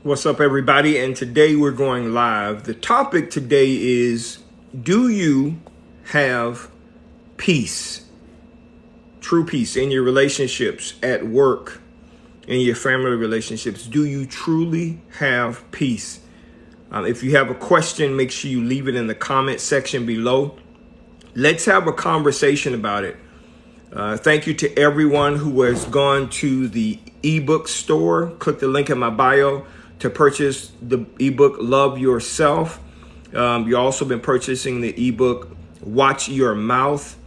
What's up, everybody? And today we're going live. The topic today is, do you have peace, true peace in your relationships, at work, in your family relationships? Do you truly have peace? If you have a question, make sure you leave it in the comment section below. Let's have a conversation about it. Thank you to everyone who has gone to the ebook store. Click the link in my bio to purchase the ebook Love Yourself. You've also been purchasing the ebook Watch Your Mouth.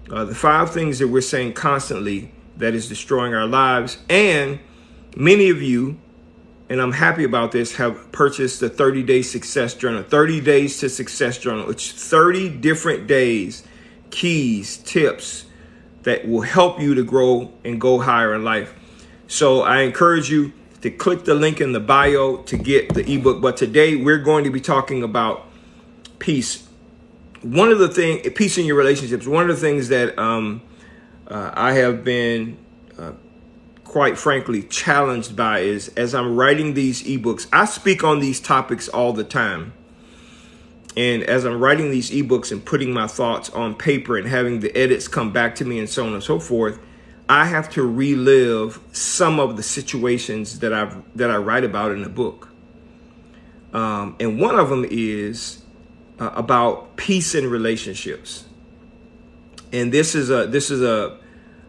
The 5 things that we're saying constantly that is destroying our lives. And many of you, and I'm happy about this, have purchased the 30-Day Success Journal. 30 Days to Success Journal. It's 30 different days, keys, tips that will help you to grow and go higher in life. So I encourage you to click the link in the bio to get the ebook. But today we're going to be talking about peace. One of the things, peace in your relationships. One of the things that I have been, quite frankly, challenged by is, as I'm writing these ebooks, I speak on these topics all the time. And as I'm writing these ebooks and putting my thoughts on paper and having the edits come back to me and so on and so forth, I have to relive some of the situations that I write about in the book. And one of them is about peace in relationships. And this is a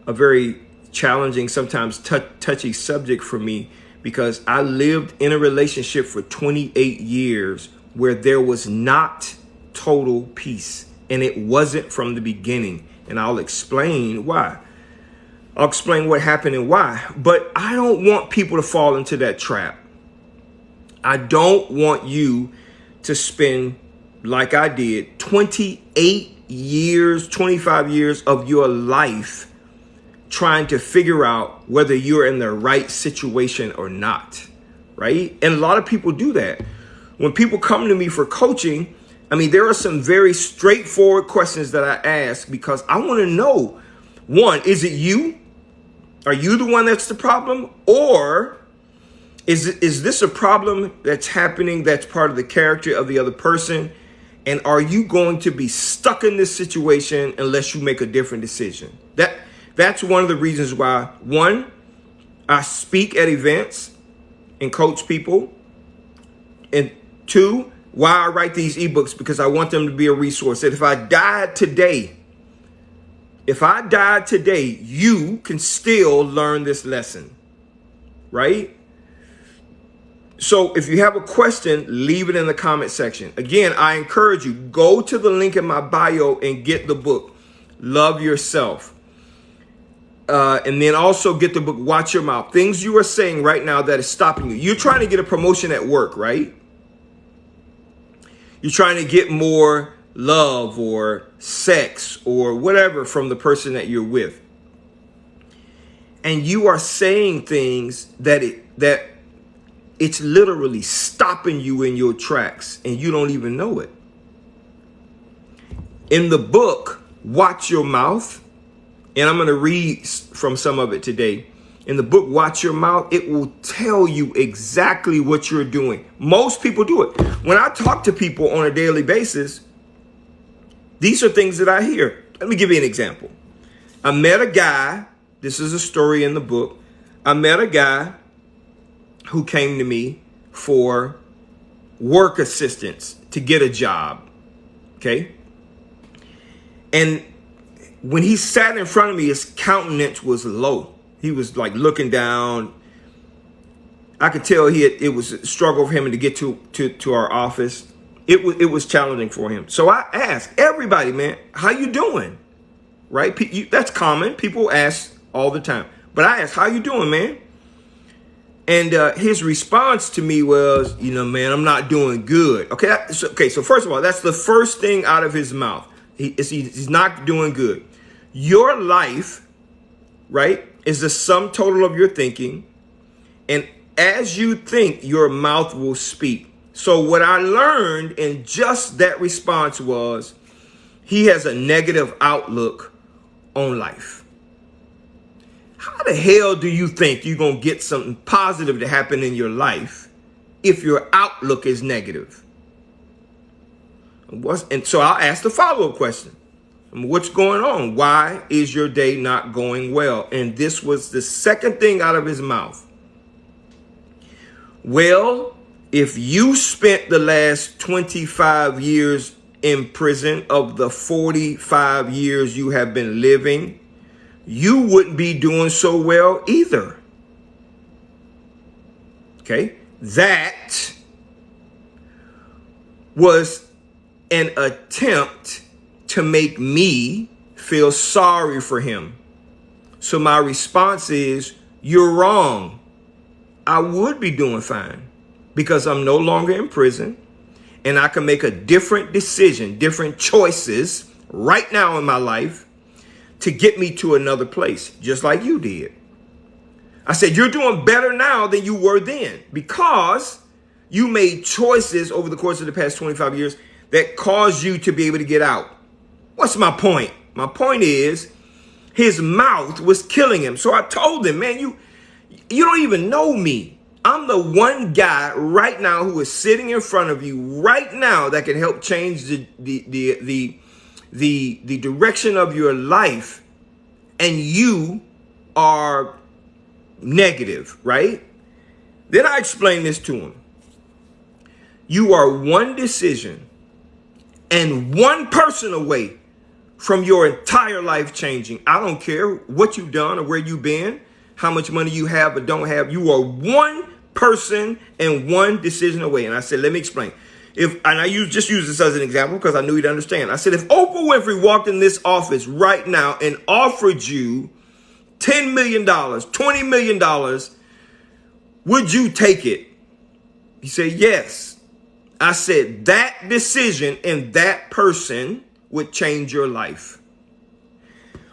very challenging, sometimes touchy subject for me, because I lived in a relationship for 28 years where there was not total peace, and it wasn't from the beginning. And I'll explain why. I'll explain what happened and why. But I don't want people to fall into that trap. I don't want you to spend, like I did, 28 years, 25 years of your life trying to figure out whether you're in the right situation or not, right? And a lot of people do that. When people come to me for coaching, I mean, there are some very straightforward questions that I ask because I want to know, one, is it you? Are you the one that's the problem? Or is this a problem that's happening that's part of the character of the other person? And are you going to be stuck in this situation unless you make a different decision? That's one of the reasons why, one, I speak at events and coach people. And 2, why I write these ebooks, because I want them to be a resource. That if I died today, you can still learn this lesson, right? So if you have a question, leave it in the comment section. Again, I encourage you, go to the link in my bio and get the book, Love Yourself. And then also get the book, Watch Your Mouth. Things you are saying right now that is stopping you. You're trying to get a promotion at work, right? You're trying to get more love or sex or whatever from the person that you're with. And you are saying things that it's literally stopping you in your tracks and you don't even know it. In the book, Watch Your Mouth, and I'm going to read from some of it today. In the book, Watch Your Mouth, it will tell you exactly what you're doing. Most people do it. When I talk to people on a daily basis, these are things that I hear. Let me give you an example. I met a guy. This is a story in the book. I met a guy who came to me for work assistance to get a job. Okay. And when he sat in front of me, his countenance was low. He was like looking down. I could tell it was a struggle for him to get to our office. It was challenging for him. So I asked everybody, man, how you doing? Right? That's common. People ask all the time. But I asked, how you doing, man? And his response to me was, man, I'm not doing good. Okay. So first of all, that's the first thing out of his mouth. He's not doing good. Your life, right, is the sum total of your thinking. And as you think, your mouth will speak. So what I learned in just that response was he has a negative outlook on life. How the hell do you think you're going to get something positive to happen in your life if your outlook is negative? And so I'll ask the follow-up question. What's going on? Why is your day not going well? And this was the second thing out of his mouth. Well, if you spent the last 25 years in prison of the 45 years you have been living, you wouldn't be doing so well either. Okay? That was an attempt to make me feel sorry for him. So my response is, you're wrong. I would be doing fine because I'm no longer in prison and I can make a different decision, different choices right now in my life to get me to another place, just like you did. I said, you're doing better now than you were then because you made choices over the course of the past 25 years that caused you to be able to get out. What's my point? My point is his mouth was killing him. So I told him, man, you don't even know me. I'm the one guy right now who is sitting in front of you right now that can help change the direction of your life. And you are negative, right? Then I explained this to him. You are one decision and one person away from your entire life changing. I don't care what you've done or where you've been, how much money you have or don't have. You are one person and one decision away. And I said, let me explain. Just use this as an example because I knew he'd understand. I said, if Oprah Winfrey walked in this office right now and offered you $10 million, $20 million, would you take it? He said, yes. I said, that decision and that person would change your life.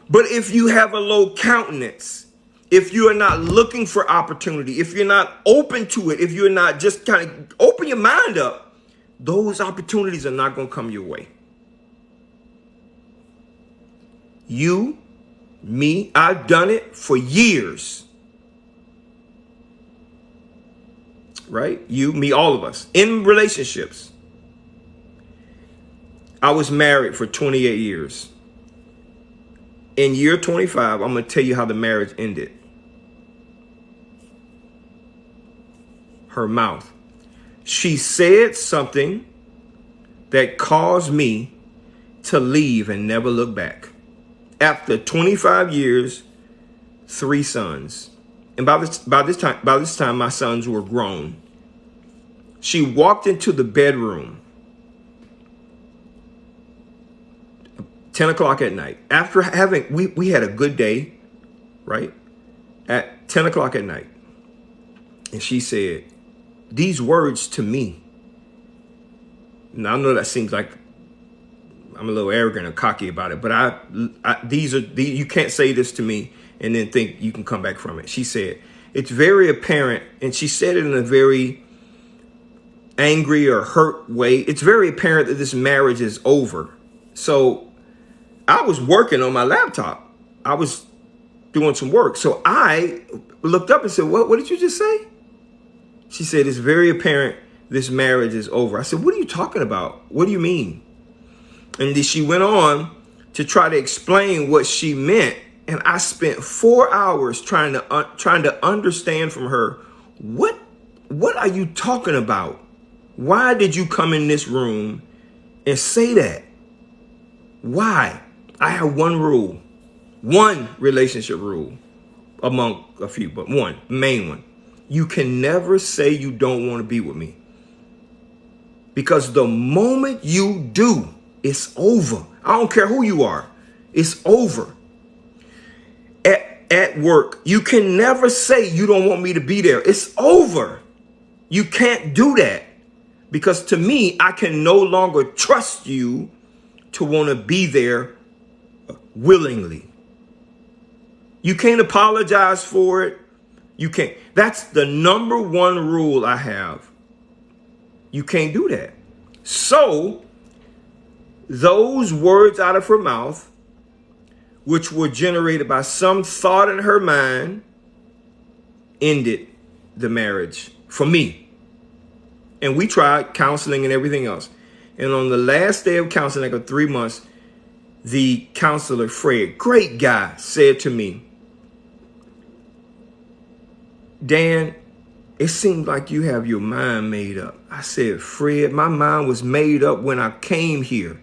But if you have a low countenance, if you are not looking for opportunity, if you're not open to it, if you're not just kind of open your mind up, those opportunities are not going to come your way. You, me, I've done it for years. Right? You, me, all of us in relationships. I was married for 28 years. In year 25, I'm going to tell you how the marriage ended. Her mouth. She said something that caused me to leave and never look back. After 25 years, 3 sons. And by this time, my sons were grown. She walked into the bedroom 10 o'clock at night. After having, we had a good day, right? At 10 o'clock at night. And she said these words to me. Now I know that seems like I'm a little arrogant or cocky about it, but you can't say this to me and then think you can come back from it. She said, it's very apparent, and she said it in a very angry or hurt way. It's very apparent that this marriage is over. So I was working on my laptop. I was doing some work. So I looked up and said, what did you just say? She said, it's very apparent this marriage is over. I said, what are you talking about? What do you mean? And then she went on to try to explain what she meant. And I spent 4 hours trying to understand from her, what are you talking about? Why did you come in this room and say that? Why? I have one rule, one relationship rule among a few, but one main one. You can never say you don't want to be with me. Because the moment you do, it's over. I don't care who you are. It's over. At work, you can never say you don't want me to be there. It's over. You can't do that. Because to me, I can no longer trust you to want to be there willingly. You can't apologize for it. You can't. That's the number one rule I have. You can't do that. So those words out of her mouth, which were generated by some thought in her mind, ended the marriage for me. And we tried counseling and everything else. And on the last day of counseling, like 3 months, the counselor, Fred, great guy, said to me, Dan, it seems like you have your mind made up. I said, Fred, my mind was made up when I came here.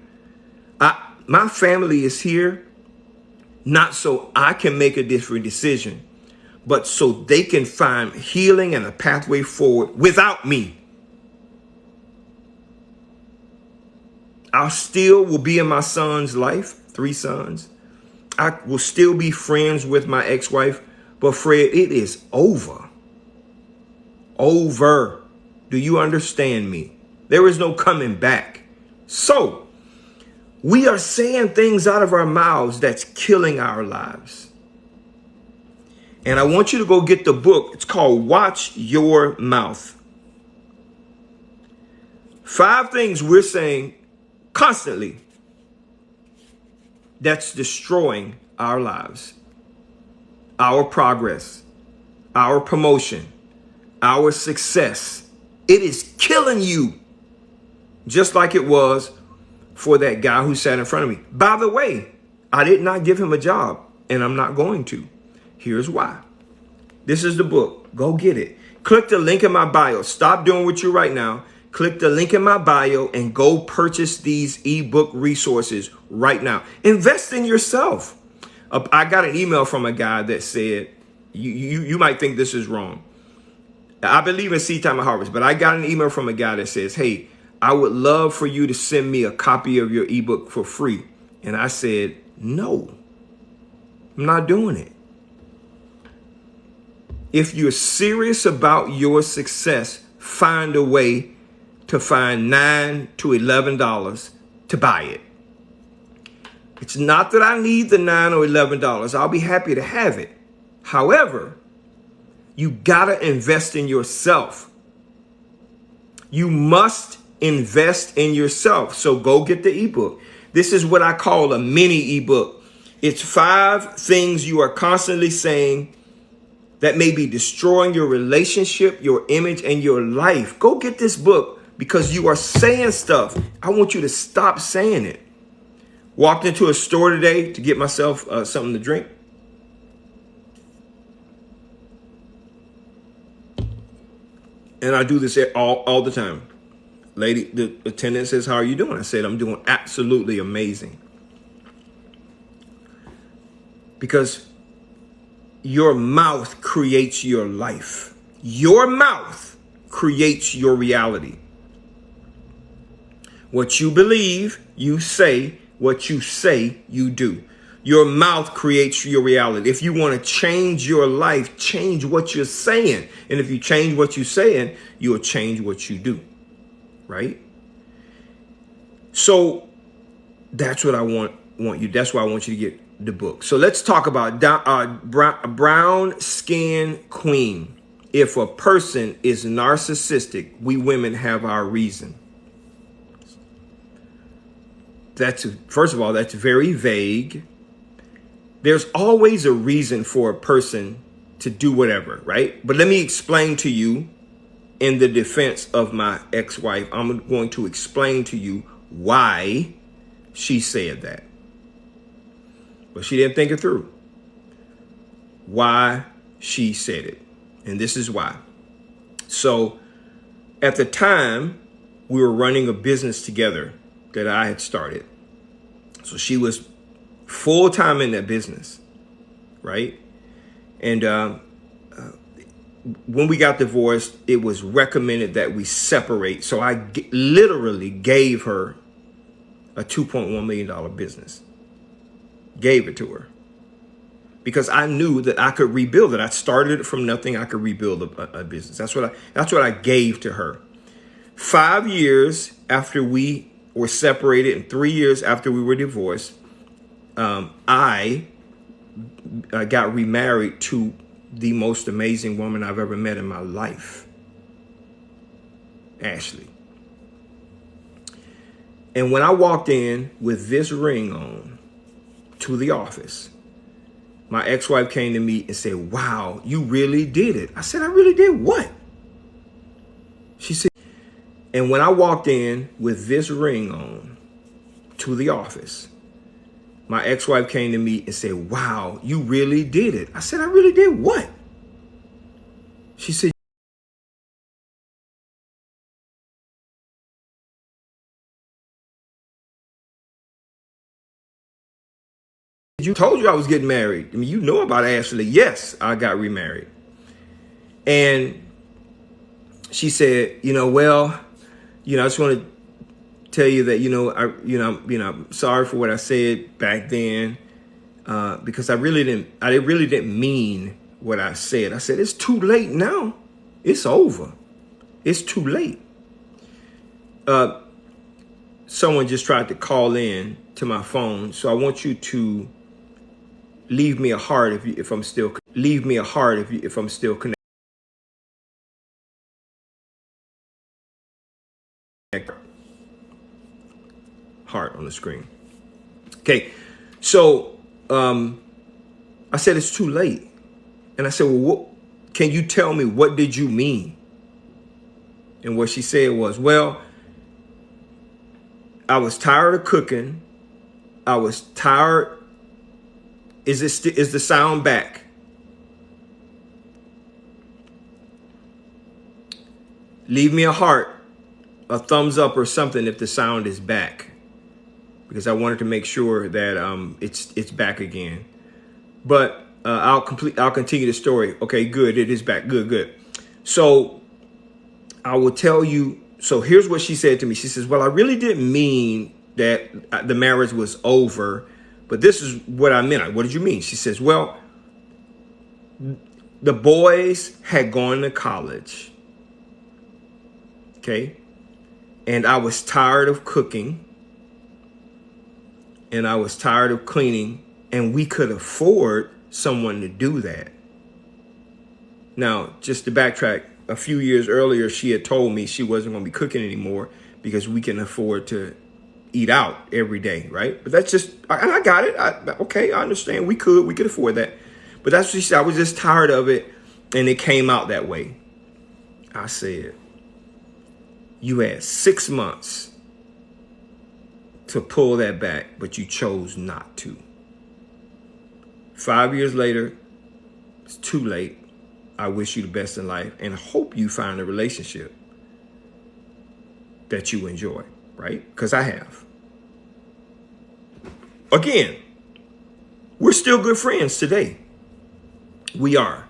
My family is here, not so I can make a different decision, but so they can find healing and a pathway forward without me. I still will be in my son's life, 3 sons. I will still be friends with my ex-wife, but Fred, it is over. Over. Do you understand me? There is no coming back. So we are saying things out of our mouths that's killing our lives. And I want you to go get the book. It's called Watch Your Mouth. 5 things we're saying constantly that's destroying our lives, our progress, our promotion, our success. It is killing you, just like it was for that guy who sat in front of me. By the way, I did not give him a job, and I'm not going to. Here's why. This is the book. Go get it. Click the link in my bio. Stop doing what you're right now. Click the link in my bio and go purchase these ebook resources right now. Invest in yourself. I got an email from a guy that said, you might think this is wrong. I believe in seed time and harvest, but I got an email from a guy that says, hey, I would love for you to send me a copy of your ebook for free. And I said, no, I'm not doing it. If you're serious about your success, find a way to find $9 to $11 to buy it. It's not that I need the $9 or $11. I'll be happy to have it. However, you gotta invest in yourself. You must invest in yourself. So go get the ebook. This is what I call a mini ebook. It's 5 things you are constantly saying that may be destroying your relationship, your image, and your life. Go get this book because you are saying stuff. I want you to stop saying it. Walked into a store today to get myself something to drink. And I do this all the time. Lady, the attendant says, how are you doing? I said, I'm doing absolutely amazing. Because your mouth creates your life. Your mouth creates your reality. What you believe, you say. What you say, you do. Your mouth creates your reality. If you want to change your life, change what you're saying. And if you change what you're saying, you'll change what you do. Right? So that's what I want you. That's why I want you to get the book. So let's talk about brown skin queen. If a person is narcissistic, we women have our reason. First of all, that's very vague. There's always a reason for a person to do whatever, right? But let me explain to you in the defense of my ex-wife. I'm going to explain to you why she said that. But she didn't think it through. Why she said it. And this is why. So at the time, we were running a business together that I had started. So she was full-time in that business, right? And when we got divorced, it was recommended that we separate. So I literally gave her a $2.1 million business. Gave it to her. Because I knew that I could rebuild it. I started it from nothing. I could rebuild a business. That's what I gave to her. 5 years after we were separated and 3 years after we were divorced, I got remarried to the most amazing woman I've ever met in my life, Ashley. And when I walked in with this ring on to the office, my ex-wife came to me and said, wow, you really did it. I said, I really did what? She said, And when I walked in with this ring on to the office, my ex-wife came to me and said, wow, you really did it. I said, I really did what? She said, you told you I was getting married. I mean, you know about Ashley. Yes, I got remarried. And she said, well, I just want to tell you that, I'm sorry for what I said back then, because I really didn't mean what I said. I said, it's too late now. It's over. It's too late. Someone just tried to call in to my phone. So I want you to leave me a heart if I'm still connected. Heart on the screen. Okay. So, I said, it's too late. And I said, well, can you tell me, what did you mean? And what she said was, well, I was tired of cooking. I was tired. Is the sound back? Leave me a heart, a thumbs up or something if the sound is back, because I wanted to make sure that it's back again. But I'll continue the story. Okay, good. It is back. Good. So I will tell you. So here's what she said to me. She says, well, I really didn't mean that the marriage was over, but this is what I meant. What did you mean? She says, well, the boys had gone to college. Okay. And I was tired of cooking. And I was tired of cleaning. And we could afford someone to do that. Now, just to backtrack, a few years earlier, she had told me she wasn't going to be cooking anymore because we can afford to eat out every day, right? But that's just, and I got it. Okay, I understand. We could afford that. But that's what she said. I was just tired of it, and it came out that way. I said, you had 6 months to pull that back, but you chose not to. 5 years later, it's too late. I wish you the best in life and hope you find a relationship that you enjoy, right? Because I have. Again, we're still good friends today. We are.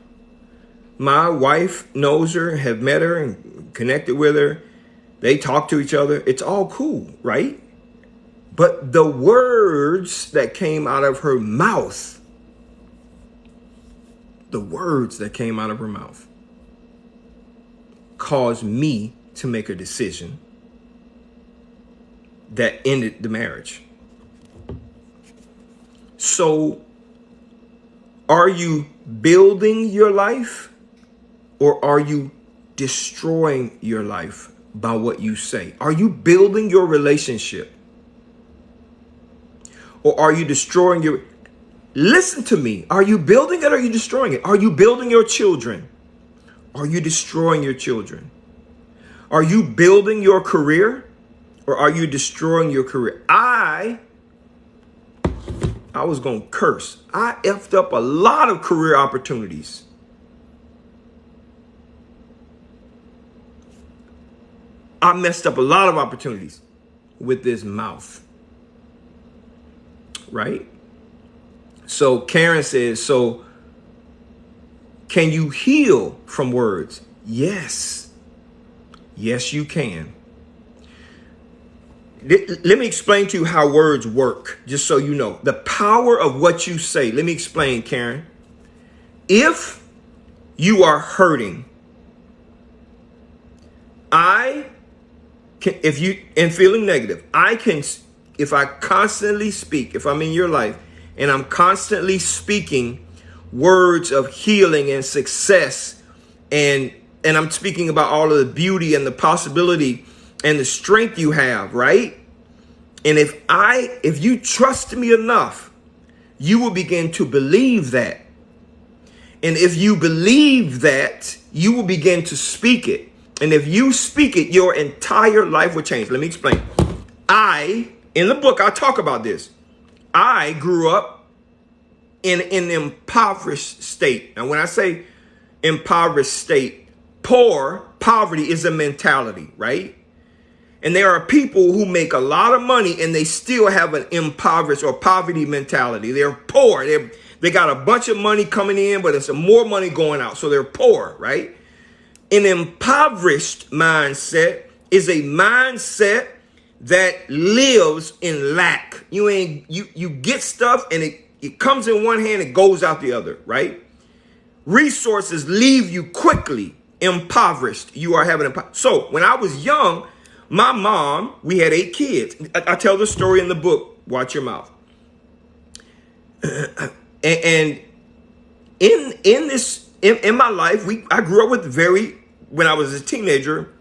My wife knows her, have met her and connected with her. They talk to each other. It's all cool, right? But the words that came out of her mouth, caused me to make a decision that ended the marriage. So, are you building your life, or are you destroying your life by what you say? Are you building your relationship, or are you destroying your... Listen to me. Are you building it or are you destroying it? Are you building your children? Are you destroying your children? Are you building your career or are you destroying your career? I was going to curse. I effed up a lot of career opportunities. I messed up a lot of opportunities with this mouth. Right? So Karen says, so can you heal from words? Yes. Yes, you can. Let me explain to you how words work, just so you know. The power of what you say. Let me explain, Karen. If you are hurting, and feeling negative, if I constantly speak, if I'm in your life, and I'm constantly speaking words of healing and success, and I'm speaking about all of the beauty and the possibility and the strength you have, right? And if you trust me enough, you will begin to believe that. And if you believe that, you will begin to speak it. And if you speak it, your entire life will change. Let me explain. In the book, I talk about this. I grew up in an impoverished state. And when I say impoverished state, poverty is a mentality, right? And there are people who make a lot of money and they still have an impoverished or poverty mentality. They're poor. They got a bunch of money coming in, but it's more money going out. So they're poor, right? An impoverished mindset is a mindset that lives in lack. You get stuff and it comes in one hand, it goes out the other, right? Resources leave you quickly impoverished. You are having so when I was young, my mom, we had 8 kids. I tell the story in the book, Watch Your Mouth. And in my life, I grew up with when I was a teenager,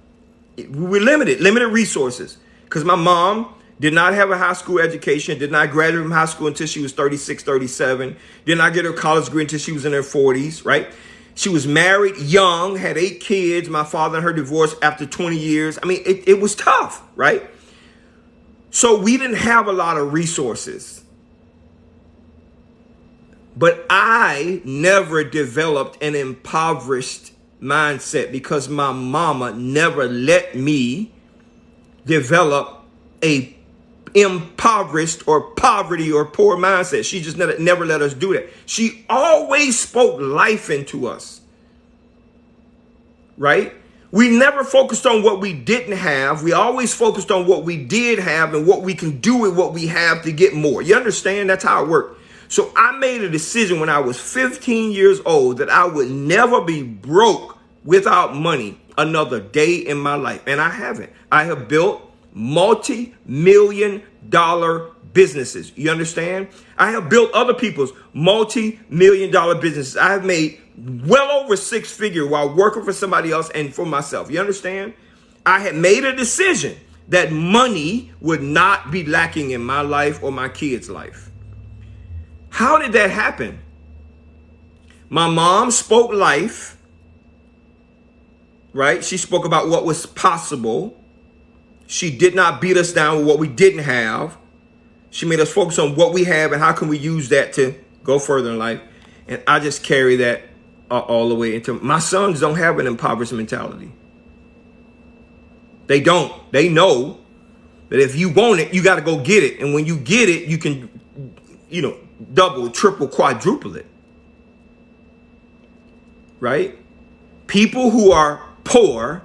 we were limited resources because my mom did not have a high school education, did not graduate from high school until she was 36, 37, did not get her college degree until she was in her 40s, right? She was married young, had 8 kids. My father and her divorced after 20 years. I mean, it was tough, right? So we didn't have a lot of resources. But I never developed an impoverished mindset because my mama never let me develop a impoverished or poverty or poor mindset. She just never let us do that. She always spoke life into us, right? We never focused on what we didn't have. We always focused on what we did have and what we can do with what we have to get more. You understand? That's how it worked. So I made a decision when I was 15 years old that I would never be broke without money another day in my life. And I haven't. I have built multi-million-dollar businesses. You understand? I have built other people's multi-million-dollar businesses. I have made well over 6-figure while working for somebody else and for myself. You understand? I had made a decision that money would not be lacking in my life or my kids' life. How did that happen? My mom spoke life, right? She spoke about what was possible. She did not beat us down with what we didn't have. She made us focus on what we have and how can we use that to go further in life. And I just carry that all the way into my sons. Don't have an impoverished mentality. They don't. They know that if you want it, you got to go get it. And when you get it, you can, double, triple, quadruple it. Right? People who are poor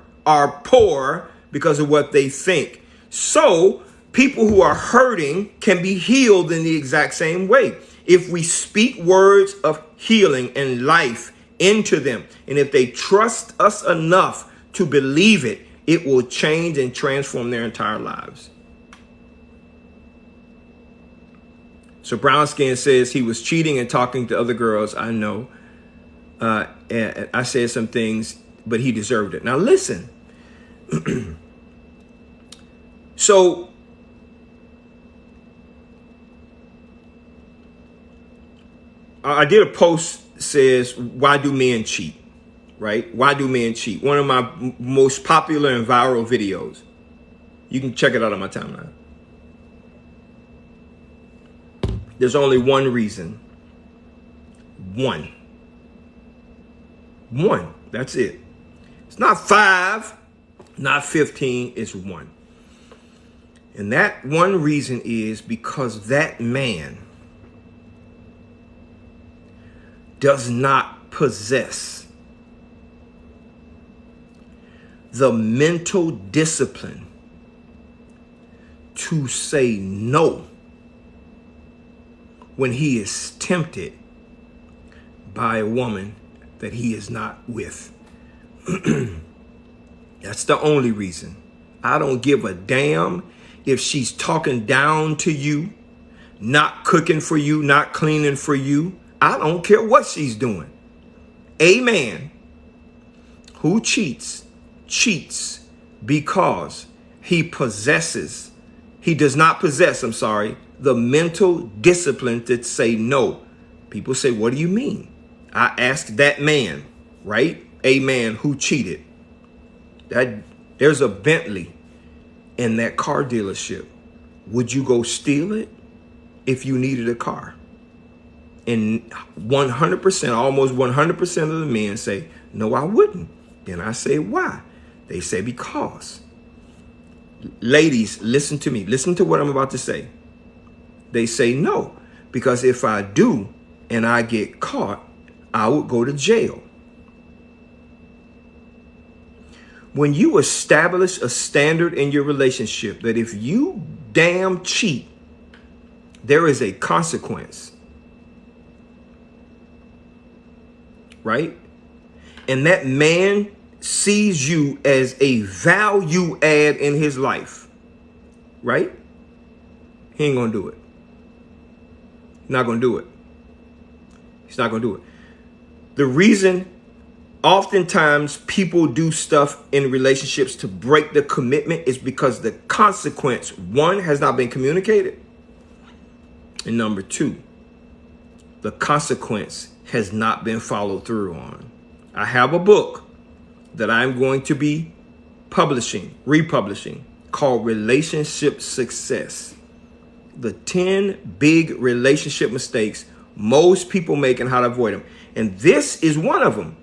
because of what they think. So people who are hurting can be healed in the exact same way. If we speak words of healing and life into them, and if they trust us enough to believe it, it will change and transform their entire lives. So Brown Skin says he was cheating and talking to other girls. I know. And I said some things, but he deserved it. Now listen. So I did a post says, why do men cheat? Right? Why do men cheat? One of my most popular and viral videos. You can check it out on my timeline. There's only one reason. One. That's it. It's not 5, not 15, it's 1. And that one reason is because that man does not possess the mental discipline to say no when he is tempted by a woman that he is not with. That's the only reason. I don't give a damn if she's talking down to you, not cooking for you, not cleaning for you. I don't care what she's doing. A man who cheats because he does not possess, the mental discipline to say no. People say, what do you mean? I asked that man, right? A man who cheated. that there's a Bentley in that car dealership. Would you go steal it if you needed a car? And 100%, almost 100% of the men say, no, I wouldn't. Then I say, why? They say, because. Ladies, listen to me. Listen to what I'm about to say. They say no, because if I do and I get caught, I would go to jail. When you establish a standard in your relationship that if you damn cheat, there is a consequence, right? And that man sees you as a value add in his life, right? He ain't gonna do it. He's not gonna do it. He's not gonna do it. The reason oftentimes people do stuff in relationships to break the commitment is because the consequence, one, has not been communicated. And number two, the consequence has not been followed through on. I have a book that I'm going to be republishing, called Relationship Success. The 10 big relationship mistakes most people make and how to avoid them. And this is one of them.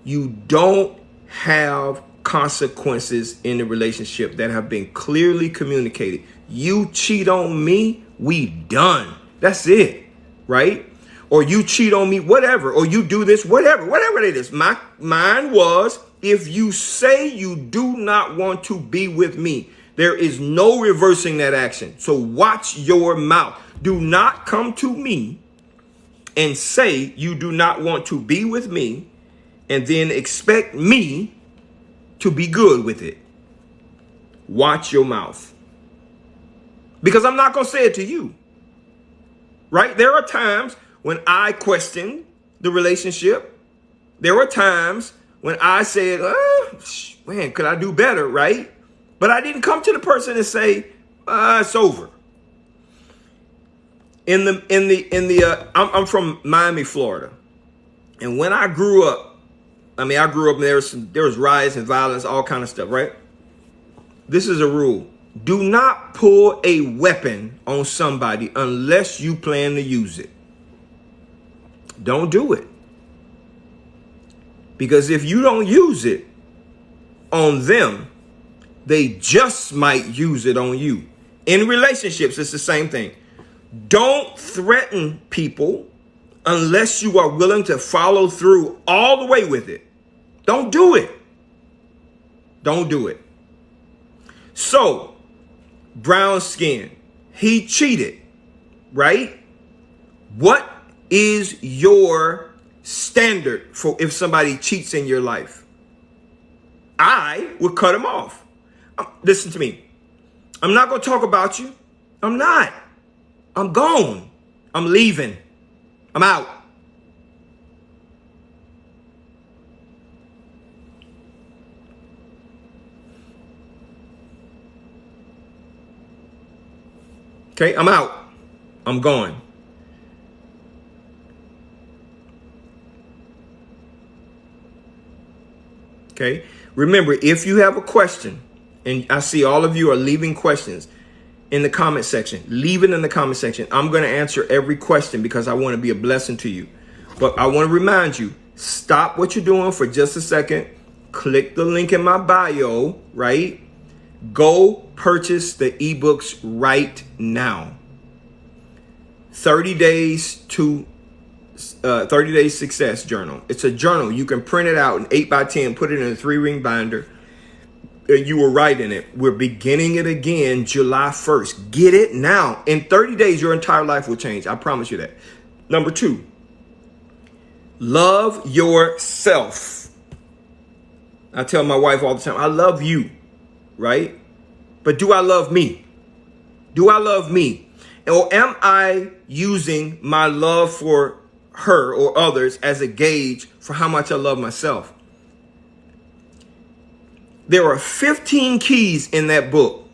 You don't have consequences in the relationship that have been clearly communicated. You cheat on me, we done. That's it, right? Or you cheat on me, whatever. Or you do this, whatever it is. Mine was, if you say you do not want to be with me, there is no reversing that action. So watch your mouth. Do not come to me and say you do not want to be with me and then expect me to be good with it. Watch your mouth. Because I'm not going to say it to you. Right? There are times when I question the relationship. There were times when I said, man, could I do better, right? But I didn't come to the person and say, it's over. I'm from Miami, Florida. And when I grew up, I grew up and there was riots and violence, all kind of stuff, right? This is a rule. Do not pull a weapon on somebody unless you plan to use it. Don't do it. Because if you don't use it on them, they just might use it on you. In relationships, it's the same thing. Don't threaten people unless you are willing to follow through all the way with it. Don't do it. Don't do it. So, brown skin, he cheated, right? What is your standard for if somebody cheats in your life? I would cut him off. Listen to me. I'm not going to talk about you. I'm not. I'm gone. I'm leaving. I'm out. Okay, I'm out. I'm gone. Okay, remember, if you have a question, and I see all of you are leaving questions in the comment section, leave it in the comment section. I'm going to answer every question because I want to be a blessing to you. But I want to remind you, stop what you're doing for just a second. Click the link in my bio, right? Go purchase the ebooks right now. 30 Days Success Journal. It's a journal. You can print it out in 8x10, put it in a 3-ring binder. You will write in it. We're beginning it again July 1st. Get it now. In 30 days, your entire life will change. I promise you that. Number 2, love yourself. I tell my wife all the time, I love you, right? But do I love me? Do I love me? Or am I using my love for her or others as a gauge for how much I love myself? There are 15 keys in that book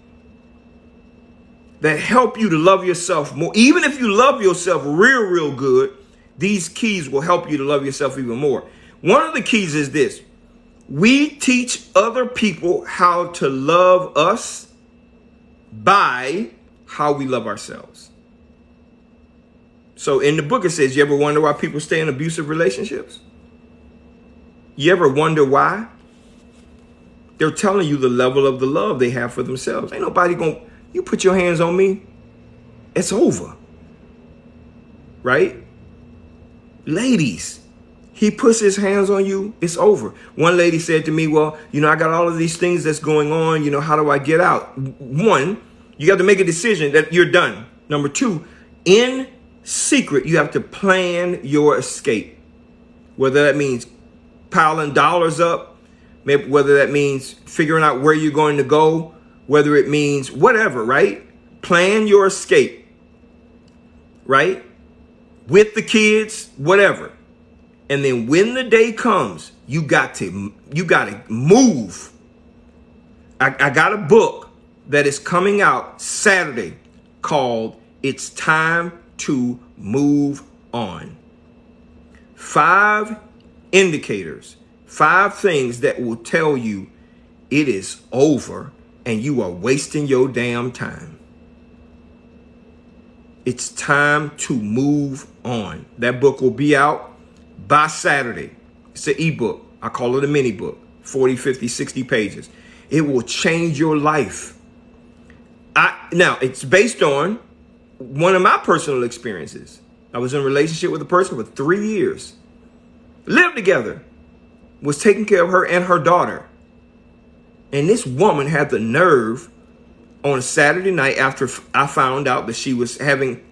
that help you to love yourself more. Even if you love yourself real good, these keys will help you to love yourself even more. One of the keys is this. We teach other people how to love us by how we love ourselves. So in the book it says, you ever wonder why people stay in abusive relationships? You ever wonder why? They're telling you the level of the love they have for themselves. Ain't nobody gonna, you put your hands on me, it's over. Right? Ladies, he puts his hands on you, it's over. One lady said to me, well, I got all of these things that's going on. How do I get out? One, you have to make a decision that you're done. Number two, in secret, you have to plan your escape. Whether that means piling dollars up, maybe whether that means figuring out where you're going to go, whether it means whatever, right? Plan your escape, right? With the kids, whatever. And then when the day comes, you got to move. I got a book that is coming out Saturday called It's Time to Move On. 5 indicators, 5 things that will tell you it is over and you are wasting your damn time. It's time to move on. That book will be out by Saturday. It's an ebook. I call it a mini book, 40, 50, 60 pages. It will change your life. Now, it's based on one of my personal experiences. I was in a relationship with a person for 3 years. Lived together. Was taking care of her and her daughter. And this woman had the nerve on a Saturday night after I found out that she was having,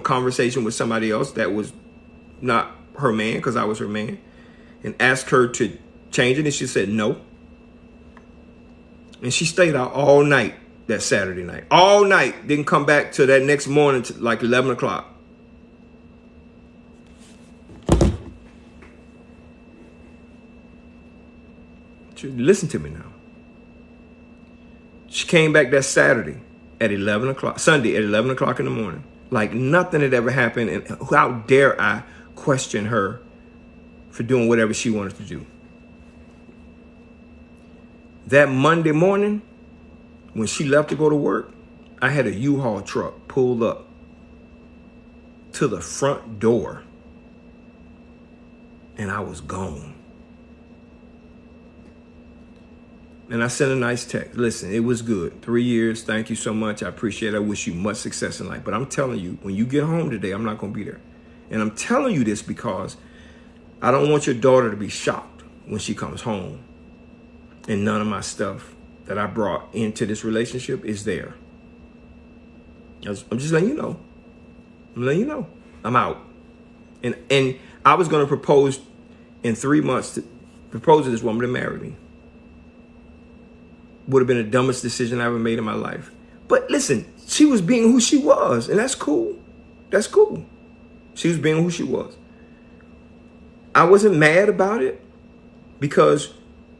conversation with somebody else that was not her man, because I was her man, and asked her to change it. And she said no. And she stayed out all night that Saturday night. All night. Didn't come back till that next morning, to like 11 o'clock. Listen to me now. She came back that Saturday at 11 o'clock, Sunday at 11 o'clock in the morning. Like nothing had ever happened. And how dare I question her for doing whatever she wanted to do. That Monday morning, when she left to go to work, I had a U-Haul truck pulled up to the front door. And I was gone. And I sent a nice text. Listen, it was good. 3 years. Thank you so much. I appreciate it. I wish you much success in life. But I'm telling you, when you get home today, I'm not going to be there. And I'm telling you this because I don't want your daughter to be shocked when she comes home and none of my stuff that I brought into this relationship is there. I'm just letting you know. I'm letting you know. I'm out. And I was going to propose in 3 months to propose to this woman to marry me. Would have been the dumbest decision I ever made in my life. But listen, she was being who she was, and that's cool. That's cool. She was being who she was. I wasn't mad about it because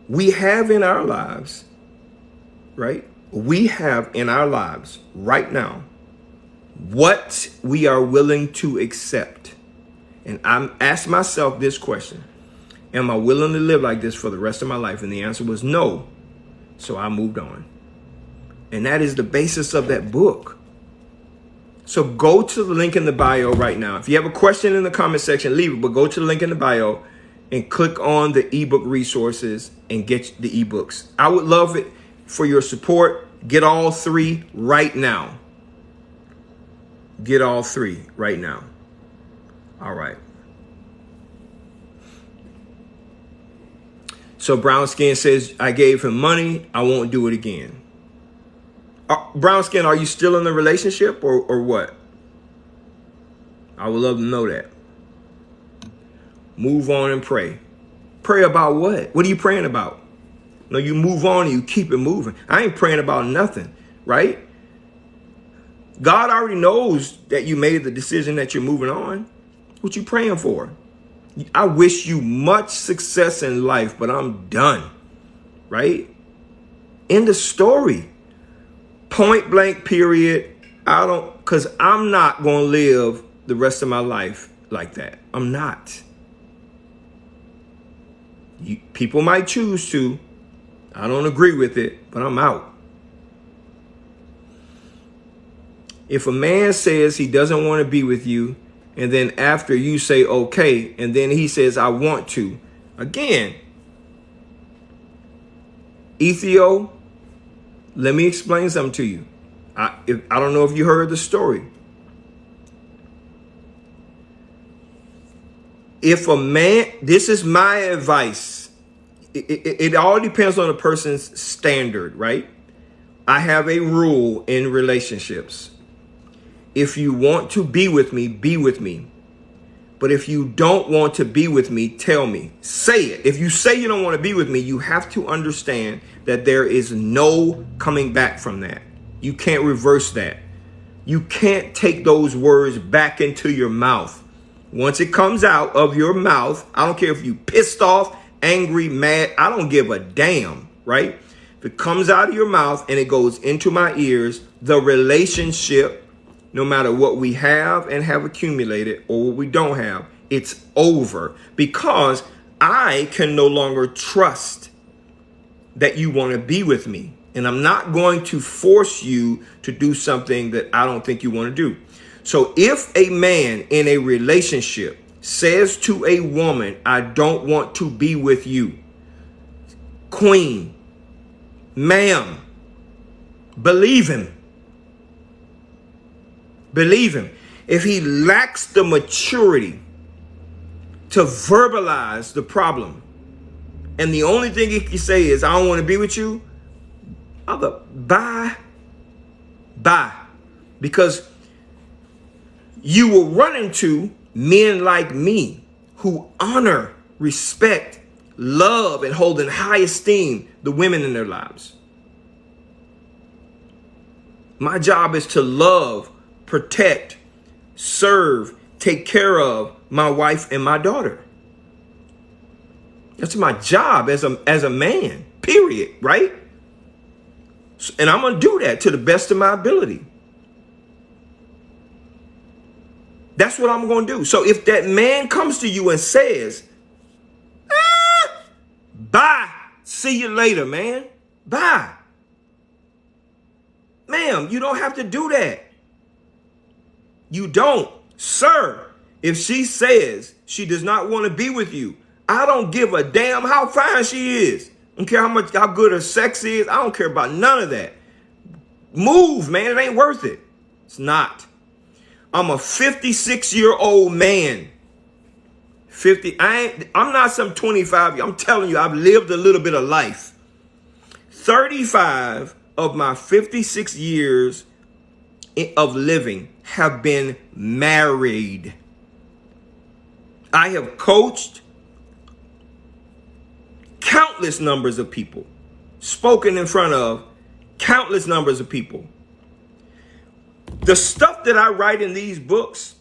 we have in our lives, right? We have in our lives right now what we are willing to accept. And I'm asking myself this question. Am I willing to live like this for the rest of my life? And the answer was no. So I moved on. And that is the basis of that book. So go to the link in the bio right now. If you have a question in the comment section, leave it. But go to the link in the bio and click on the ebook resources and get the ebooks. I would love it for your support. Get all 3 right now. Get all 3 right now. All right. So Brown Skin says, I gave him money. I won't do it again. Brown Skin, are you still in the relationship or what? I would love to know that. Move on and pray. Pray about what? What are you praying about? No, you move on and you keep it moving. I ain't praying about nothing, right? God already knows that you made the decision that you're moving on. What you praying for? I wish you much success in life, but I'm done, right? End of story. Point blank, period. Because I'm not going to live the rest of my life like that. I'm not. People might choose to. I don't agree with it, but I'm out. If a man says he doesn't want to be with you, and then after you say okay, and then he says I want to, again, Ethio, let me explain something to you. I don't know if you heard the story. If a man, this is my advice. It all depends on the person's standard, right? I have a rule in relationships. If you want to be with me, be with me. But if you don't want to be with me, tell me. Say it. If you say you don't want to be with me, you have to understand that there is no coming back from that. You can't reverse that. You can't take those words back into your mouth. Once it comes out of your mouth, I don't care if you pissed off, angry, mad, I don't give a damn, right? If it comes out of your mouth and it goes into my ears, the relationship, no matter what we have and have accumulated or what we don't have, it's over, because I can no longer trust that you want to be with me. And I'm not going to force you to do something that I don't think you want to do. So if a man in a relationship says to a woman, I don't want to be with you, queen, ma'am, believe him. Believe him. If he lacks the maturity to verbalize the problem, and the only thing he can say is, I don't want to be with you, I'll go, bye. Because you will run into men like me who honor, respect, love, and hold in high esteem the women in their lives. My job is to love, protect, serve, take care of my wife and my daughter. That's my job as a man, period, right? And I'm going to do that to the best of my ability. That's what I'm going to do. So if that man comes to you and says, bye, see you later, man. Bye. Ma'am, you don't have to do that. You don't. Sir, if she says she does not want to be with you, I don't give a damn how fine she is. I don't care how good her sex is. I don't care about none of that. Move, man. It ain't worth it. It's not. I'm a 56-year-old man. I'm not some 25. I'm telling you, I've lived a little bit of life. 35 of my 56 years of living have been married. I have coached countless numbers of people, spoken in front of countless numbers of people. The stuff that I write in these books,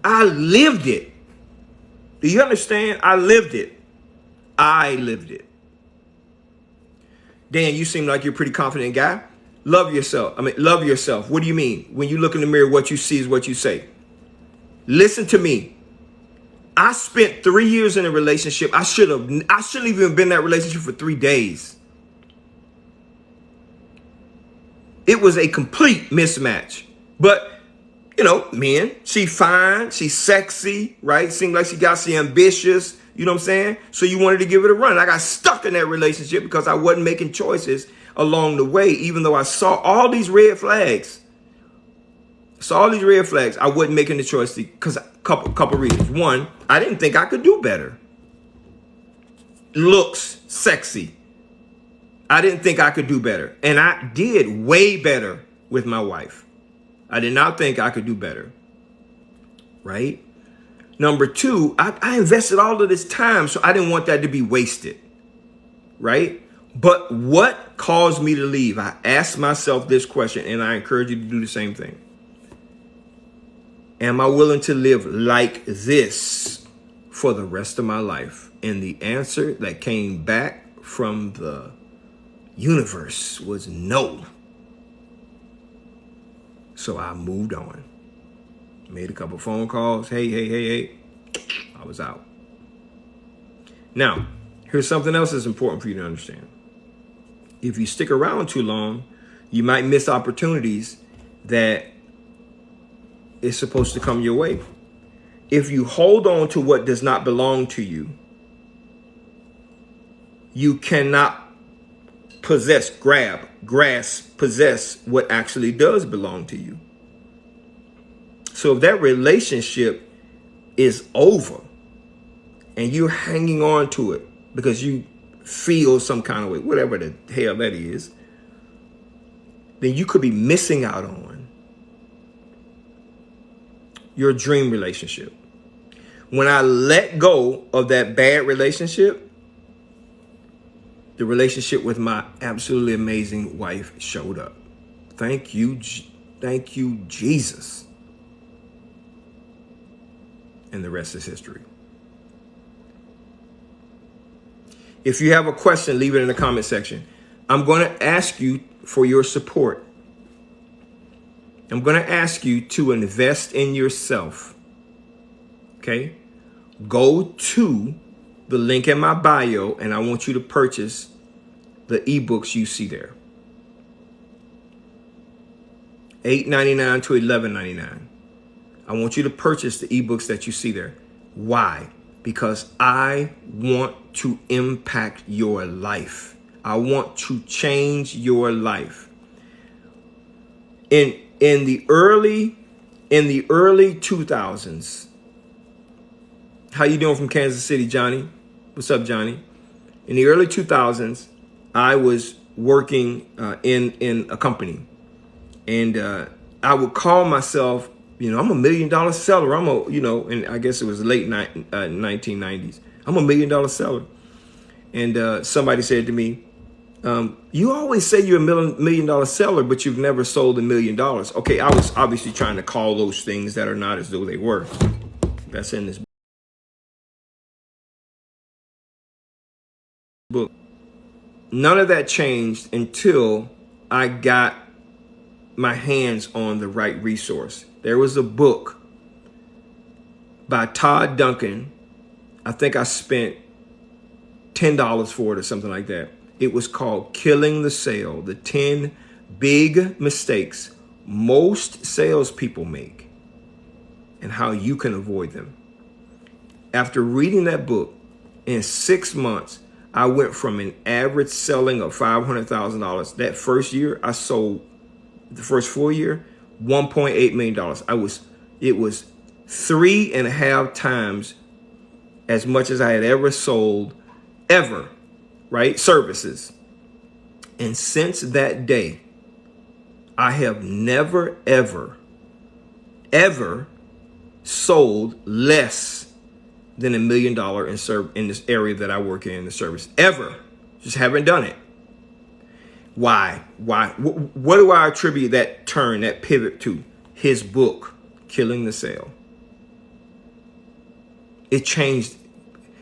I lived it. Do you understand? I lived it. Dan, you seem like you're a pretty confident guy. Love yourself. Love yourself. What do you mean? When you look in the mirror, what you see is what you say. Listen to me. I spent 3 years in a relationship. I shouldn't even been in that relationship for 3 days. It was a complete mismatch. But, men, she fine, she's sexy, right? Seemed like she ambitious, you know what I'm saying? So you wanted to give it a run. I got stuck in that relationship because I wasn't making choices along the way, even though I saw all these red flags. I wasn't making the choice because a couple reasons. One, I didn't think I could do better. Looks, sexy. I didn't think I could do better. And I did way better with my wife. I did not think I could do better. Right? Number two, I invested all of this time, so I didn't want that to be wasted. Right? But what caused me to leave? I asked myself this question, and I encourage you to do the same thing. Am I willing to live like this for the rest of my life? And the answer that came back from the universe was no. So I moved on. Made a couple phone calls. Hey. I I was out. Now, here's something else that's important for you to understand. If you stick around too long, you might miss opportunities that is supposed to come your way. If you hold on to what does not belong to you, you cannot possess what actually does belong to you. So if that relationship is over and you're hanging on to it because you feel some kind of way, whatever the hell that is, then you could be missing out on your dream relationship. When I let go of that bad relationship, the relationship with my absolutely amazing wife showed up. Thank you, Jesus. And the rest is history. If you have a question, leave it in the comment section. I'm going to ask you for your support. I'm going to ask you to invest in yourself. Okay? Go to the link in my bio, and I want you to purchase the ebooks you see there. $8.99 to $11.99. I want you to purchase the ebooks that you see there. Why? Because I want to impact your life. I want to change your life. In the early 2000s. How you doing from Kansas City, Johnny? What's up, Johnny? In the early 2000s, I was working in a company, and I would call myself, I'm $1 million seller. And I guess it was late 1990s. I'm $1 million seller. And somebody said to me, you always say you're $1 million seller, but you've never sold $1 million. Okay, I was obviously trying to call those things that are not as though they were. That's in this book. None of that changed until I got my hands on the right resource. There was a book by Todd Duncan. I think I spent $10 for it or something like that. It was called Killing the Sale, the 10 big mistakes most salespeople make and how you can avoid them. After reading that book, in 6 months, I went from an average selling of $500,000. That first year, I sold, the first full year, $1.8 million. It was 3.5 times as much as I had ever sold, ever, right? Services. And since that day, I have never, ever sold less than $1 million in this area that I work in the service. Ever. Just haven't done it. Why? What do I attribute that turn, that pivot to? His book, Killing the Sale. It changed.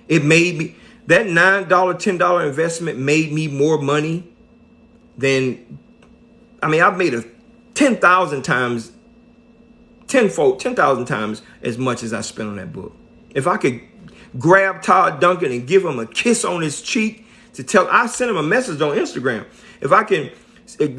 It made me, that $9, $10 investment made me more money than, I've made 10,000 times, tenfold, 10,000 times as much as I spent on that book. If I could grab Todd Duncan and give him a kiss on his cheek I sent him a message on Instagram. If I can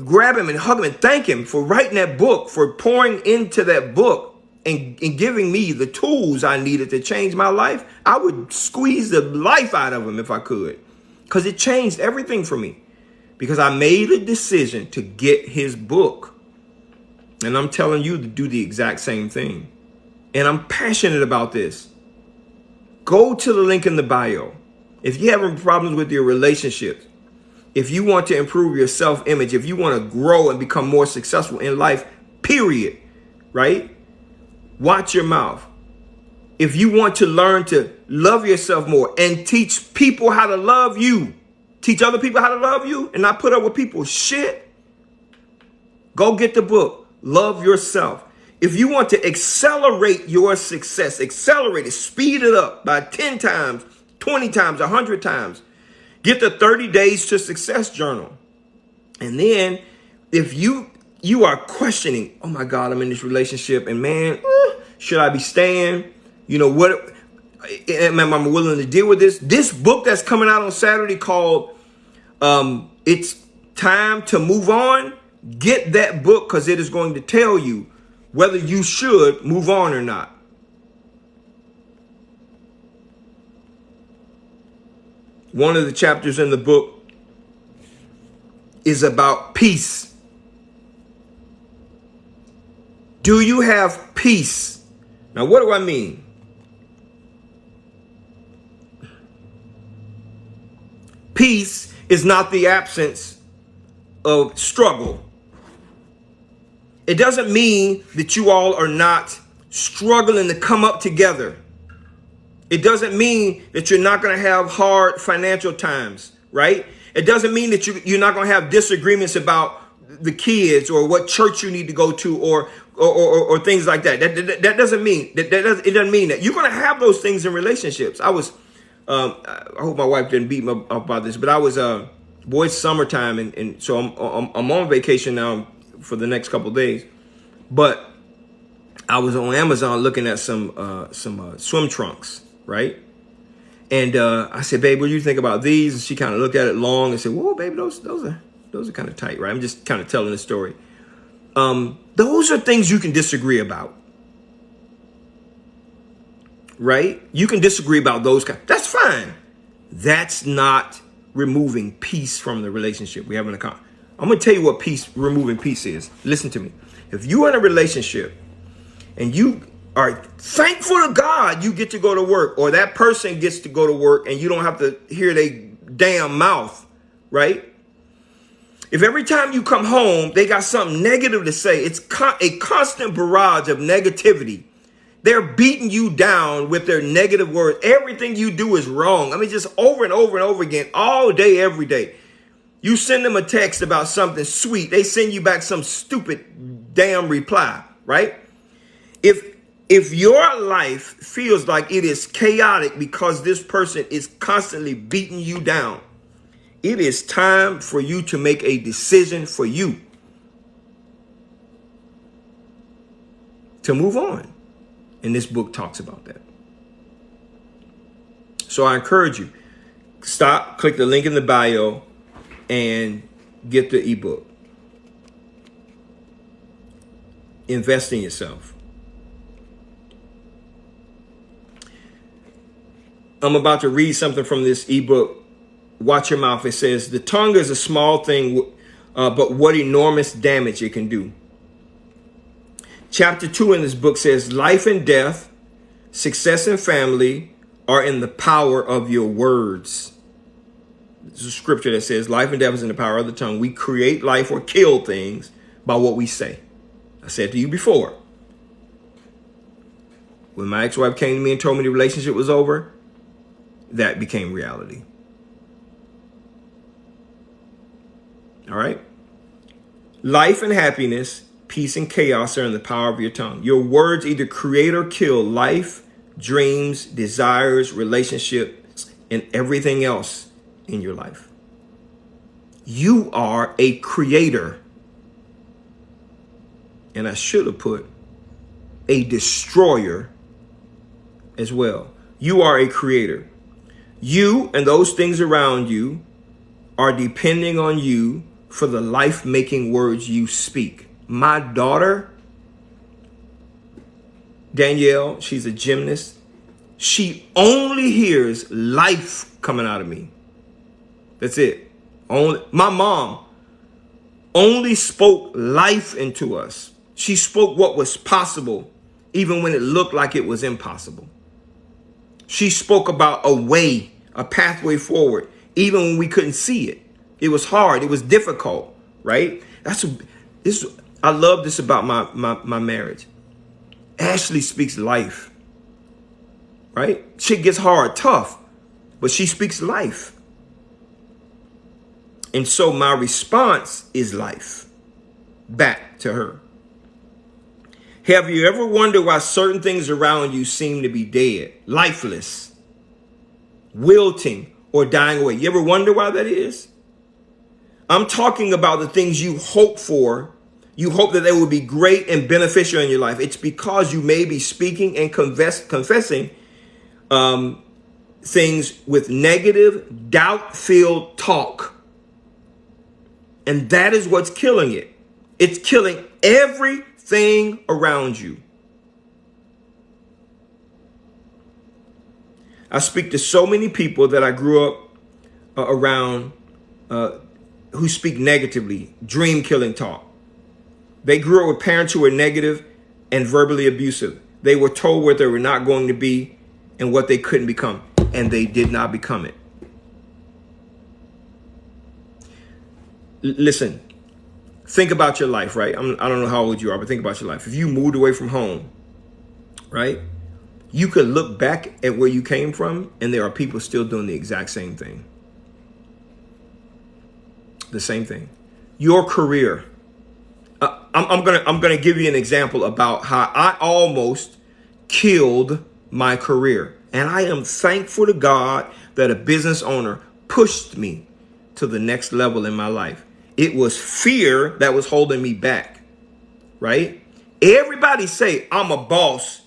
grab him and hug him and thank him for writing that book, for pouring into that book and giving me the tools I needed to change my life, I would squeeze the life out of him if I could. Because it changed everything for me. Because I made a decision to get his book. And I'm telling you to do the exact same thing. And I'm passionate about this. Go to the link in the bio. If you're having problems with your relationships, if you want to improve your self-image, if you want to grow and become more successful in life, period, right? Watch your mouth. If you want to learn to love yourself more and teach people how to love you, teach other people how to love you and not put up with people's shit, go get the book, Love Yourself. If you want to accelerate your success, accelerate it, speed it up by 10 times, 20 times, 100 times, get the 30 Days to Success journal. And then if you are questioning, oh my God, I'm in this relationship and man, should I be staying? I'm willing to deal with this. This book that's coming out on Saturday called It's Time to Move On. Get that book because it is going to tell you whether you should move on or not. One of the chapters in the book is about peace. Do you have peace? Now, what do I mean? Peace is not the absence of struggle. It doesn't mean that you all are not struggling to come up together. It doesn't mean that you're not going to have hard financial times, right? It doesn't mean that you're not going to have disagreements about the kids or what church you need to go to or things like that. That doesn't mean it doesn't mean that you're going to have those things in relationships. I hope my wife didn't beat me up about this, but I was boy, it's summertime, and so I'm on vacation now for the next couple of days. But I was on Amazon looking at some swim trunks, right? And I said, "Babe, what do you think about these?" And she kind of looked at it long and said, "Whoa, baby, those are kind of tight, right?" I'm just kind of telling the story. Those are things you can disagree about, right? You can disagree about those kind. That's fine. That's not removing peace from the relationship. We have I'm going to tell you what removing peace is. Listen to me. If you're in a relationship and you are thankful to God you get to go to work, or that person gets to go to work and you don't have to hear their damn mouth, right? If every time you come home, they got something negative to say, it's a constant barrage of negativity. They're beating you down with their negative words. Everything you do is wrong. I mean, just over and over and over again, all day, every day. You send them a text about something sweet. They send you back some stupid damn reply, right? If your life feels like it is chaotic because this person is constantly beating you down, it is time for you to make a decision for you to move on. And this book talks about that. So I encourage you, click the link in the bio and get the ebook. Invest in yourself. I'm about to read something from this ebook. Watch your mouth. It says, the tongue is a small thing, but what enormous damage it can do. Chapter 2 in this book says, life and death, success and family are in the power of your words. There's a scripture that says life and death is in the power of the tongue. We create life or kill things by what we say. I said to you before, when my ex-wife came to me and told me the relationship was over, that became reality. All right? Life and happiness, peace and chaos are in the power of your tongue. Your words either create or kill life, dreams, desires, relationships, and everything else in your life. You are a creator. And I should have put a destroyer as well. You are a creator. You and those things around you are depending on you for the life-making words you speak. My daughter, Danielle, she's a gymnast. She only hears life coming out of me. That's it. My mom only spoke life into us. She spoke what was possible, even when it looked like it was impossible. She spoke about a way, a pathway forward, even when we couldn't see it. It was hard. It was difficult, right? I love this about my marriage. Ashley speaks life, right? Shit gets hard, tough, but she speaks life. And so my response is life back to her. Have you ever wondered why certain things around you seem to be dead, lifeless, wilting, or dying away? You ever wonder why that is? I'm talking about the things you hope for. You hope that they will be great and beneficial in your life. It's because you may be speaking and confessing things with negative, doubt-filled talk. And that is what's killing it. It's killing everything around you. I speak to so many people that I grew up around who speak negatively, dream-killing talk. They grew up with parents who were negative and verbally abusive. They were told what they were not going to be and what they couldn't become, and they did not become it. Listen, think about your life, right? I don't know how old you are, but think about your life. If you moved away from home, right, you could look back at where you came from, and there are people still doing the exact same thing. The same thing. Your career. I'm gonna give you an example about how I almost killed my career. And I am thankful to God that a business owner pushed me to the next level in my life. It was fear that was holding me back, right? Everybody say, I'm a boss.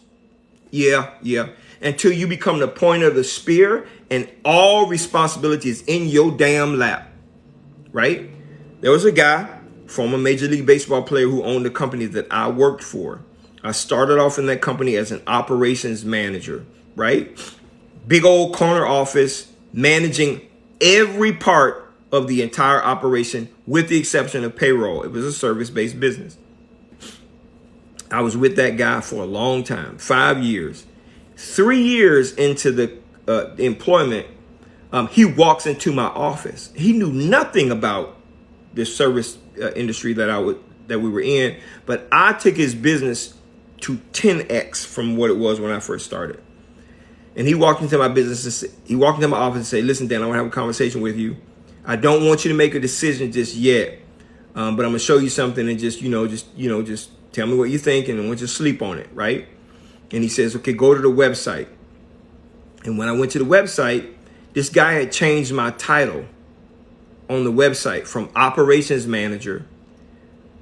Yeah. Until you become the point of the spear and all responsibility is in your damn lap, right? There was a guy, former Major League Baseball player, who owned a company that I worked for. I started off in that company as an operations manager, right? Big old corner office, managing every part of the entire operation with the exception of payroll. It was a service-based business. I was with that guy for a long time, 5 years. 3 years into the employment, he walks into my office. He knew nothing about the service industry that we were in, but I took his business to 10x from what it was when I first started. And he walked into my business. He walked into my office and said, "Listen, Dan, I want to have a conversation with you. I don't want you to make a decision just yet, but I'm gonna show you something and just tell me what you think, and I want you to sleep on it, right?" And he says, "Okay, go to the website." And when I went to the website, this guy had changed my title on the website from operations manager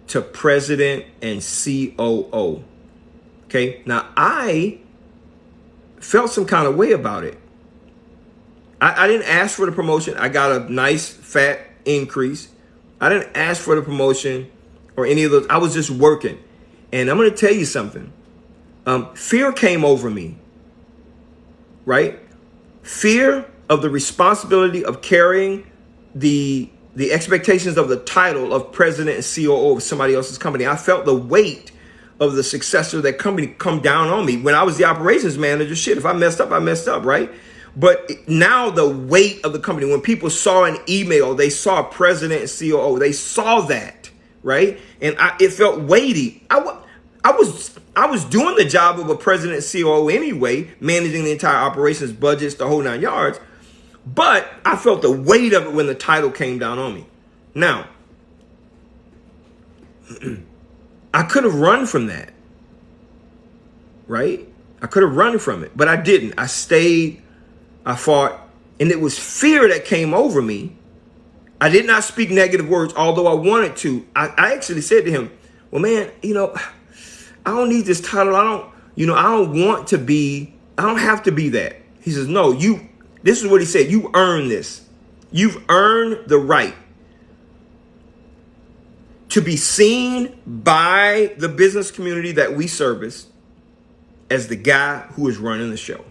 to president and COO. Okay, now I felt some kind of way about it. I didn't ask for the promotion. I got a nice fat increase. I didn't ask for the promotion or any of those. I was just working. And I'm going to tell you something. Fear came over me, right? Fear of the responsibility of carrying the expectations of the title of president and COO of somebody else's company. I felt the weight of the successor of that company come down on me. When I was the operations manager, shit, if I messed up, right? But now the weight of the company, when people saw an email, they saw president and COO, they saw that, right? And it felt weighty. I was doing the job of a president and COO anyway, managing the entire operations, budgets, the whole 9 yards. But I felt the weight of it when the title came down on me. Now, I could have run from that, right? I could have run from it, but I didn't. I stayed, I fought, and it was fear that came over me. I did not speak negative words, although I wanted to. I actually said to him, "Well, man, I don't need this title. I don't want to be, I don't have to be that." He says, "No, this is what he said. You earn this. You've earned the right to be seen by the business community that we service as the guy who is running the show.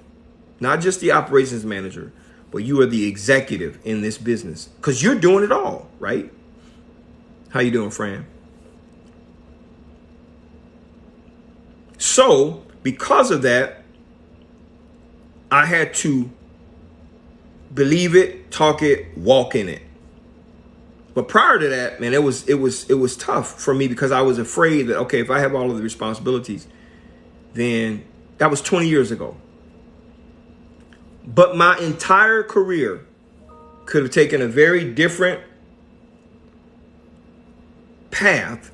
Not just the operations manager, but you are the executive in this business because you're doing it all, right?" How you doing, Fran? So because of that, I had to believe it, talk it, walk in it. But prior to that, man, it was tough for me because I was afraid that, okay, if I have all of the responsibilities, then that was 20 years ago. But my entire career could have taken a very different path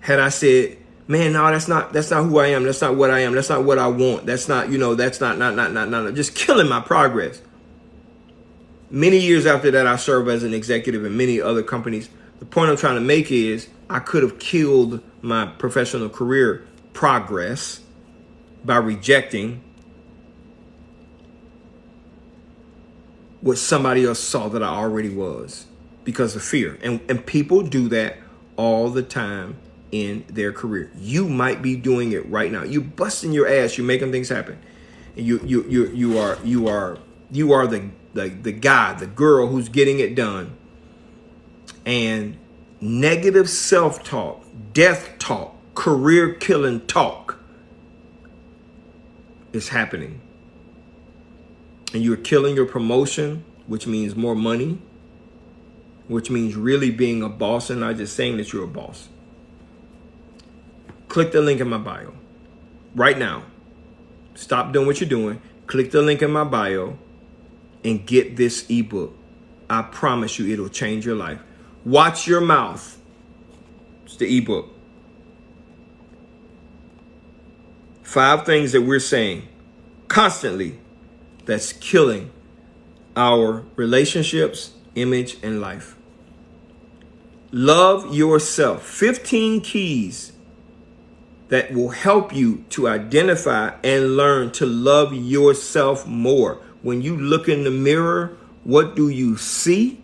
had I said, "Man, no, that's not who I am. That's not what I am. That's not what I want. That's not, that's not, just killing my progress." Many years after that, I served as an executive in many other companies. The point I'm trying to make is I could have killed my professional career progress by rejecting what somebody else saw that I already was because of fear. And people do that all the time in their career. You might be doing it right now. You busting your ass. You're making things happen. And you are the guy, the girl who's getting it done. And negative self-talk, death talk, career killing talk is happening. And you're killing your promotion, which means more money, which means really being a boss and not just saying that you're a boss. Click the link in my bio right now. Stop doing what you're doing. Click the link in my bio and get this ebook. I promise you it'll change your life. Watch Your Mouth. It's the ebook. 5 things that we're saying constantly that's killing our relationships, image, and life. Love yourself. 15 keys that will help you to identify and learn to love yourself more. When you look in the mirror, what do you see?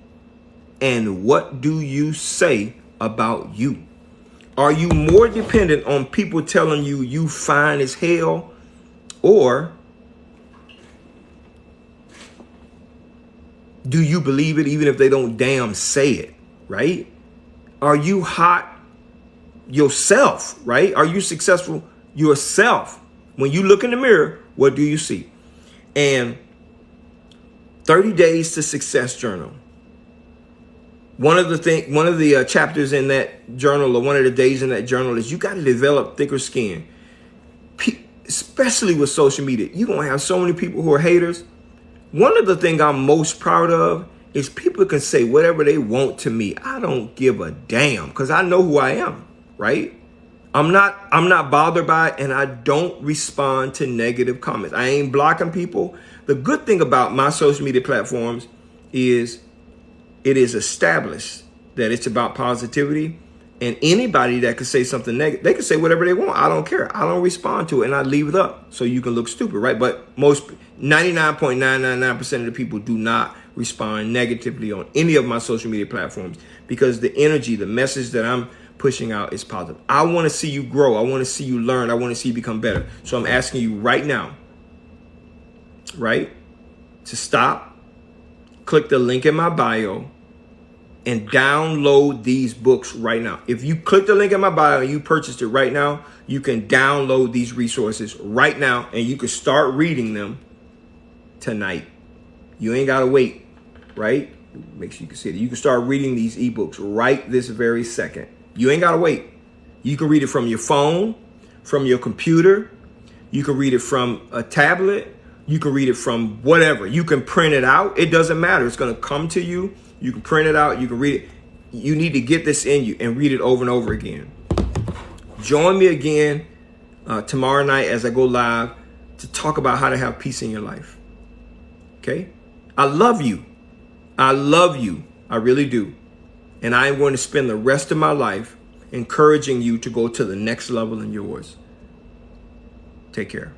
And what do you say about you? Are you more dependent on people telling you you fine as hell? Or do you believe it even if they don't damn say it, right? Are you hot yourself, right? Are you successful yourself? When you look in the mirror, what do you see? And 30 Days to Success Journal. One of the chapters in that journal, or one of the days in that journal, is you got to develop thicker skin. Especially with social media, you're going to have so many people who are haters. One of the things I'm most proud of is people can say whatever they want to me. I don't give a damn because I know who I am, right? I'm not bothered by it, and I don't respond to negative comments. I ain't blocking people. The good thing about my social media platforms is it is established that it's about positivity, and anybody that could say something negative, they can say whatever they want. I don't care. I don't respond to it, and I leave it up so you can look stupid, right? But 99.999% of the people do not respond negatively on any of my social media platforms because the energy, the message that I'm pushing out is positive. I want to see you grow. I want to see you learn. I want to see you become better. So I'm asking you right now, right, to stop. Click the link in my bio and download these books right now. If you click the link in my bio and you purchased it right now, you can download these resources right now and you can start reading them tonight. You ain't got to wait, right? Make sure you can see it. You can start reading these ebooks right this very second. You ain't got to wait. You can read it from your phone, from your computer. You can read it from a tablet. You can read it from whatever. You can print it out. It doesn't matter. It's going to come to you. You can print it out. You can read it. You need to get this in you and read it over and over again. Join me again tomorrow night as I go live to talk about how to have peace in your life. Okay? I love you. I love you. I really do. And I am going to spend the rest of my life encouraging you to go to the next level in yours. Take care.